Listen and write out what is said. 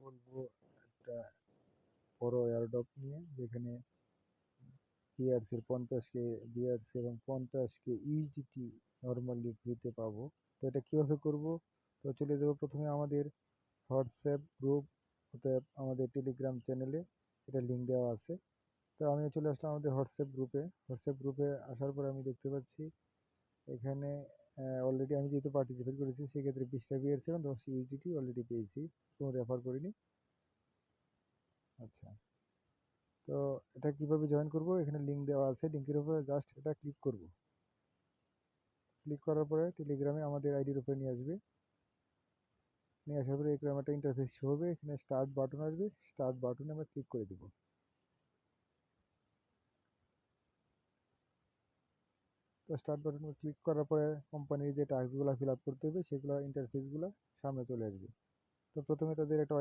বলবো একটা বড় এয়ারড্রপ নিয়ে, যেখানে বিআরসির 50K বিআরসি এবং 50K ইউজিটি নর্মালি ফ্রিতে পাবো। তো এটা কীভাবে করব? তো চলে যাবো প্রথমে আমাদের হোয়াটসঅ্যাপ গ্রুপ, অর্থাৎ আমাদের টেলিগ্রাম চ্যানেলে, এটা লিঙ্ক দেওয়া আছে। তো আমি চলে আসলাম আমাদের হোয়াটসঅ্যাপ গ্রুপে আসার পরে আমি দেখতে পাচ্ছি এখানে অলরেডি আমি যেহেতু পার্টিসিপেট করেছি সেক্ষেত্রে 20টা বিআরসি এবং 10টি ইউজিটি অলরেডি পেয়েছি, কোনো রেফার করিনি। আচ্ছা, তো এটা কিভাবে জয়েন করব? এখানে লিঙ্ক দেওয়া আছে, লিঙ্কের উপরে জাস্ট এটা ক্লিক করব। ক্লিক করার পরে টেলিগ্রামে আমাদের আইডির উপরে নিয়ে আসবে। নিয়ে আসার পরে এরকম একটা ইন্টারফেস শো হবে, এখানে স্টার্ট বাটন আসবে, স্টার্ট বাটনে আমরা ক্লিক করে দেব। তো স্টার্ট বাটনে ক্লিক করার পরে কোম্পানির যে টাস্কগুলো ফিল আপ করতে হবে সেগুলো ইন্টারফেসগুলো সামনে চলে আসবে। তো প্রথমে তাদের একটা